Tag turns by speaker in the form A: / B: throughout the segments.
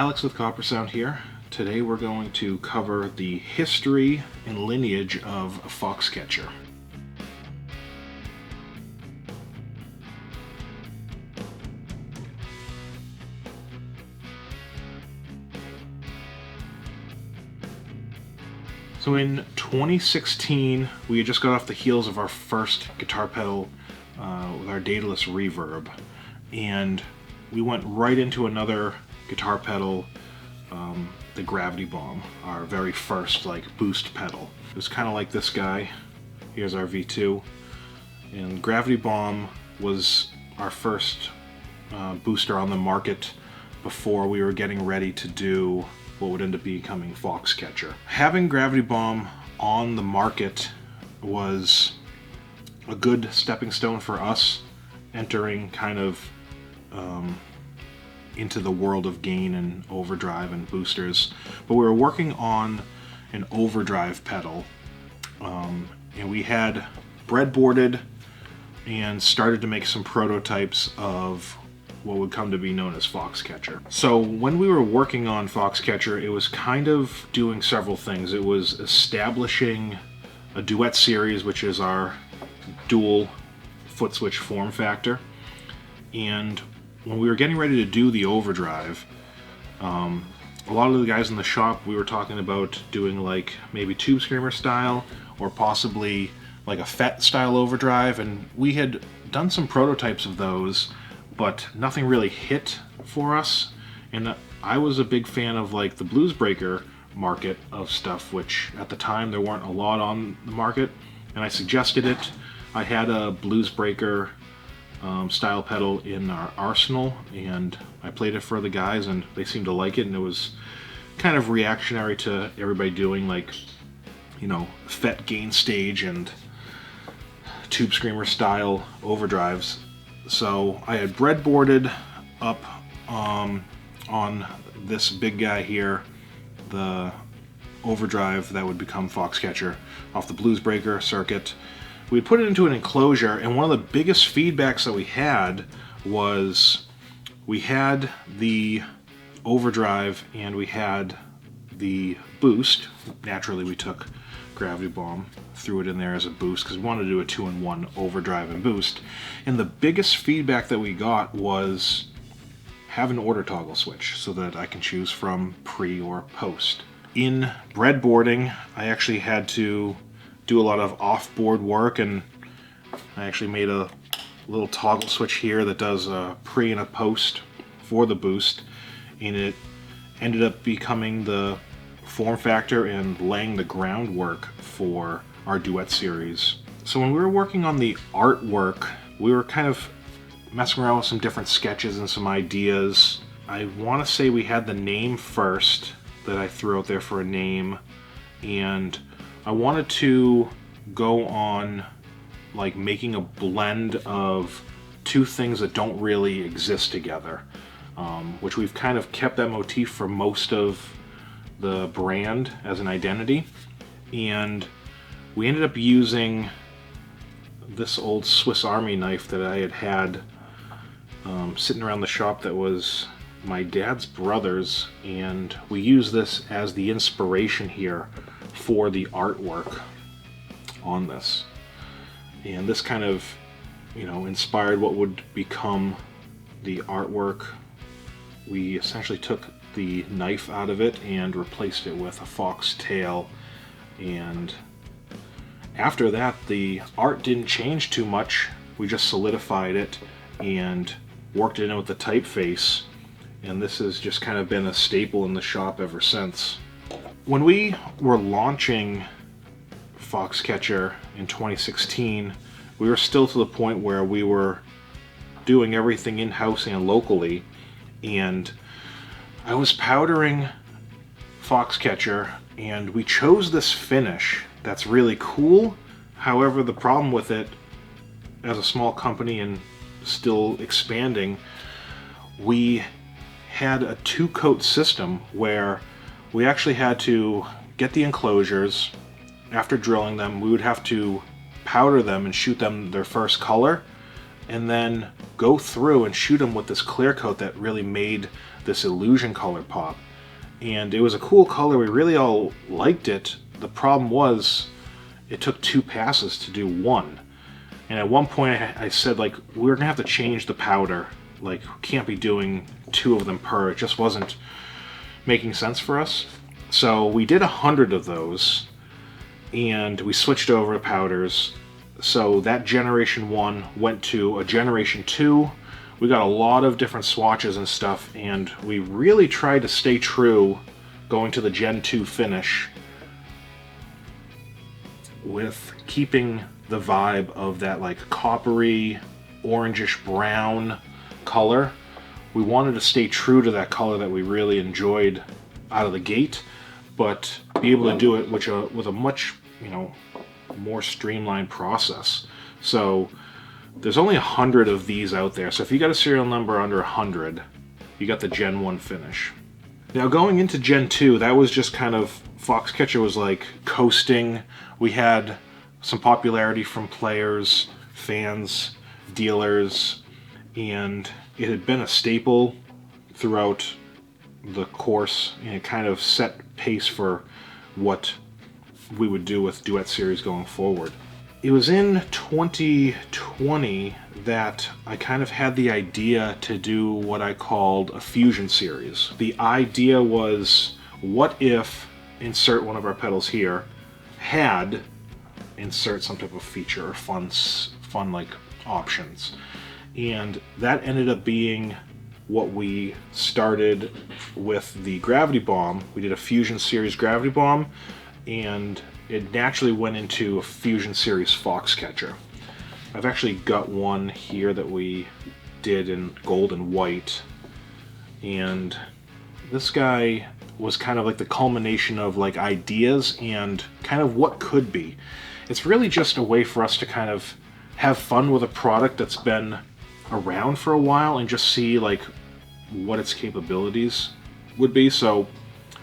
A: Alex with Copper Sound here. Today we're going to cover the history and lineage of Foxcatcher. So in 2016, we had just got off the heels of our first guitar pedal with our dataless reverb, and we went right into another guitar pedal, the Gravity Bomb, our very first boost pedal. It was kind of like this guy. Here's our V2, and Gravity Bomb was our first booster on the market before we were getting ready to do what would end up becoming Foxcatcher. Having Gravity Bomb on the market was a good stepping stone for us entering kind of into the world of gain and overdrive and boosters. But we were working on an overdrive pedal, and we had breadboarded and started to make some prototypes of what would come to be known as Foxcatcher. So when we were working on Foxcatcher, it was kind of doing several things. It was establishing a duet series, which is our dual foot switch form factor. And when we were getting ready to do the overdrive, a lot of the guys in the shop, we were talking about doing maybe Tube Screamer style or possibly like a FET style overdrive, and we had done some prototypes of those, but nothing really hit for us. And I was a big fan of the Bluesbreaker market of stuff, which at the time there weren't a lot on the market, and I suggested it. I had a Bluesbreaker style pedal in our arsenal, and I played it for the guys and they seemed to like it, and it was kind of reactionary to everybody doing FET gain stage and Tube Screamer style overdrives. So I had breadboarded up on this big guy here the overdrive that would become Foxcatcher off the Bluesbreaker circuit. We put it into an enclosure, and one of the biggest feedbacks that we had was we had the overdrive and we had the boost. Naturally, we took Gravity Bomb, threw it in there as a boost because we wanted to do a 2-in-1 overdrive and boost. And the biggest feedback that we got was have an order toggle switch so that I can choose from pre or post. In breadboarding, I actually had to do a lot of off-board work, and I actually made a little toggle switch here that does a pre and a post for the boost, and it ended up becoming the form factor and laying the groundwork for our duet series. So when we were working on the artwork, we were kind of messing around with some different sketches and some ideas. I want to say we had the name first that I threw out there for a name, and I wanted to go on making a blend of two things that don't really exist together, which we've kind of kept that motif for most of the brand as an identity. And we ended up using this old Swiss Army knife that I had sitting around the shop that was my dad's brother's, and we use this as the inspiration here for the artwork on this. And this kind of inspired what would become the artwork. We essentially took the knife out of it and replaced it with a fox tail, and after that the art didn't change too much. We just solidified it and worked it in with the typeface, and this has just kind of been a staple in the shop ever since. When we were launching Foxcatcher in 2016, we were still to the point where we were doing everything in-house and locally, and I was powdering Foxcatcher, and we chose this finish that's really cool. However, the problem with it, as a small company and still expanding, we had a two-coat system where we actually had to get the enclosures. After drilling them, we would have to powder them and shoot them their first color, and then go through and shoot them with this clear coat that really made this illusion color pop. And it was a cool color. We really all liked it. The problem was it took 2 passes to do one. And at one point I said, like, we're gonna have to change the powder. Like, we can't be doing 2 of them per. It just wasn't making sense for us. So we did 100 of those, and we switched over to powders. So that Generation 1 went to a Generation 2. We got a lot of different swatches and stuff, and we really tried to stay true going to the Gen 2 finish with keeping the vibe of that like coppery, orangish brown color. We wanted to stay true to that color that we really enjoyed out of the gate, but be able to do it with a much, more streamlined process. So there's only 100 of these out there, so if you got a serial number under 100, you got the Gen 1 finish. Now going into Gen 2, that was just kind of, Foxcatcher was like coasting. We had some popularity from players, fans, dealers, and it had been a staple throughout the course, and it kind of set pace for what we would do with Duet Series going forward. It was in 2020 that I kind of had the idea to do what I called a fusion series. The idea was, what if, insert one of our pedals here, had insert some type of feature or fun like options. And that ended up being what we started with the Gravity Bomb. We did a Fusion Series Gravity Bomb, and it naturally went into a Fusion Series Foxcatcher. I've actually got one here that we did in gold and white, and this guy was kind of like the culmination of like ideas and kind of what could be. It's really just a way for us to kind of have fun with a product that's been around for a while and just see like what its capabilities would be. So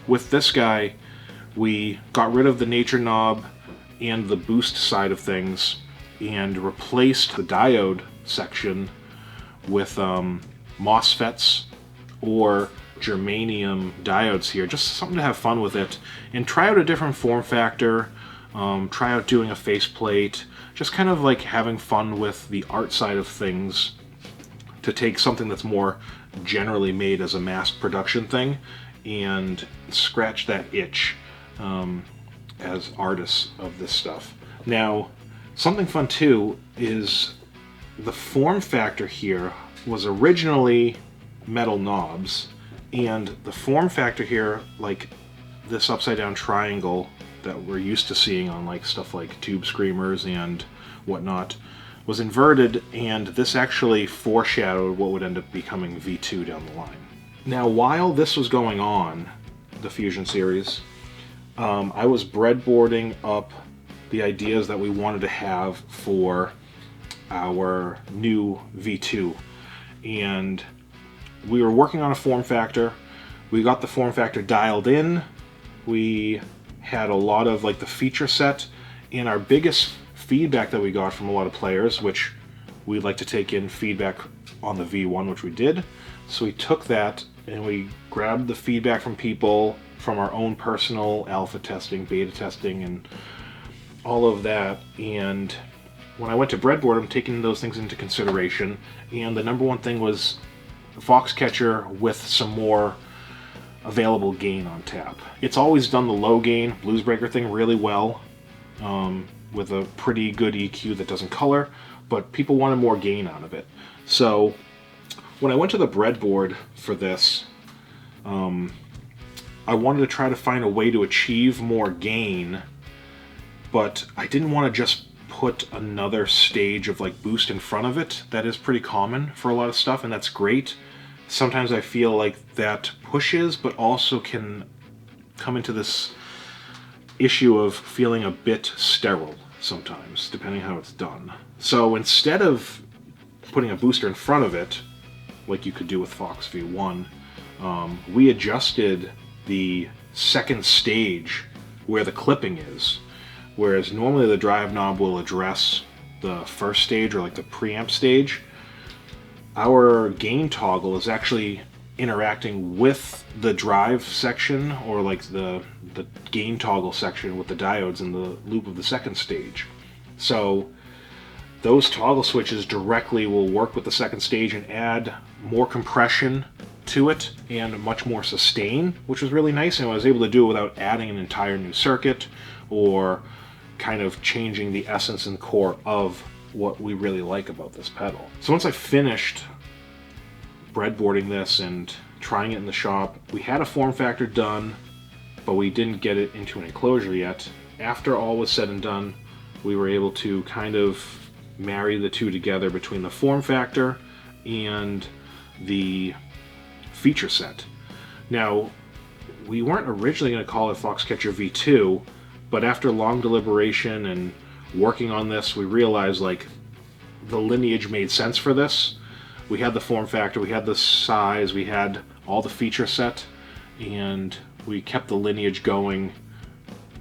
A: with this guy, we got rid of the nature knob and the boost side of things and replaced the diode section with MOSFETs or germanium diodes here, just something to have fun with it and try out a different form factor, try out doing a faceplate, just kind of like having fun with the art side of things, to take something that's more generally made as a mass production thing and scratch that itch as artists of this stuff. Now, something fun too is the form factor here was originally metal knobs, and the form factor here, like this upside down triangle that we're used to seeing on like stuff like Tube Screamers and whatnot, was inverted, and this actually foreshadowed what would end up becoming V2 down the line. Now, while this was going on, the Fusion series, I was breadboarding up the ideas that we wanted to have for our new V2, and we were working on a form factor. We got the form factor dialed in. We had a lot of like the feature set, and our biggest feedback that we got from a lot of players, which we'd like to take in feedback on the V1, which we did. So we took that and we grabbed the feedback from people from our own personal alpha testing, beta testing, and all of that. And when I went to breadboard, I'm taking those things into consideration. And the number one thing was Foxcatcher with some more available gain on tap. It's always done the low gain Bluesbreaker thing really well, with a pretty good EQ that doesn't color, but people wanted more gain out of it. So when I went to the breadboard for this, I wanted to try to find a way to achieve more gain, but I didn't want to just put another stage of like boost in front of it. That is pretty common for a lot of stuff, and that's great. Sometimes I feel like that pushes, but also can come into this issue of feeling a bit sterile sometimes, depending how it's done. So instead of putting a booster in front of it, like you could do with Fox V1, we adjusted the second stage where the clipping is. Whereas normally the drive knob will address the first stage or like the preamp stage, our gain toggle is actually interacting with the drive section, or like the gain toggle section with the diodes in the loop of the second stage. So those toggle switches directly will work with the second stage and add more compression to it and much more sustain, which was really nice, and I was able to do it without adding an entire new circuit or kind of changing the essence and core of what we really like about this pedal. So once I finished breadboarding this and trying it in the shop, we had a form factor done, but we didn't get it into an enclosure yet. After all was said and done, we were able to kind of marry the two together between the form factor and the feature set. Now, we weren't originally going to call it Foxcatcher V2, but after long deliberation and working on this, we realized like the lineage made sense for this. We had the form factor, we had the size, we had all the feature set, and we kept the lineage going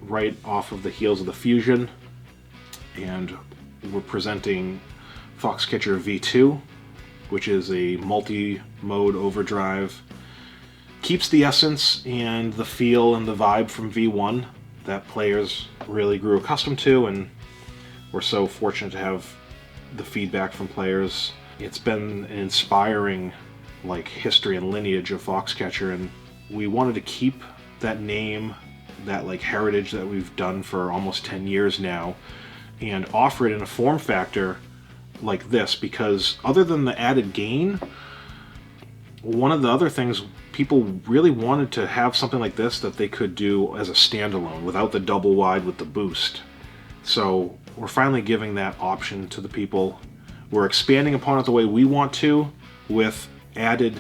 A: right off of the heels of the Fusion, and we're presenting Foxcatcher V2, which is a multi-mode overdrive. Keeps the essence and the feel and the vibe from V1 that players really grew accustomed to, and we're so fortunate to have the feedback from players. It's been an inspiring like history and lineage of Foxcatcher, and we wanted to keep that name, that like heritage that we've done for almost 10 years now, and offer it in a form factor like this, because other than the added gain, one of the other things, people really wanted to have something like this that they could do as a standalone without the double wide with the boost. So we're finally giving that option to the people. We're expanding upon it the way we want to, with added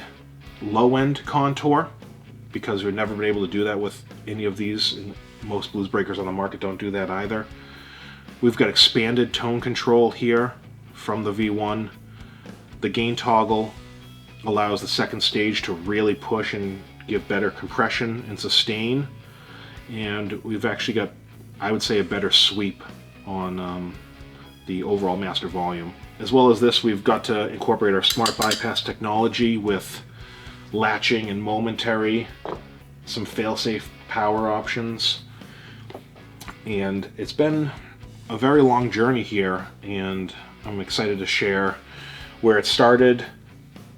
A: low-end contour, because we've never been able to do that with any of these, and most Bluesbreakers on the market don't do that either. We've got expanded tone control here from the V1. The gain toggle allows the second stage to really push and give better compression and sustain, and we've actually got, I would say, a better sweep on the overall master volume. As well as this, we've got to incorporate our smart bypass technology with latching and momentary, some fail-safe power options, and it's been a very long journey here, and I'm excited to share where it started,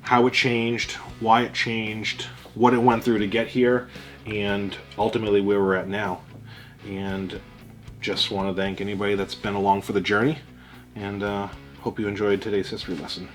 A: how it changed, why it changed, what it went through to get here, and ultimately where we're at now. And just want to thank anybody that's been along for the journey, and hope you enjoyed today's history lesson.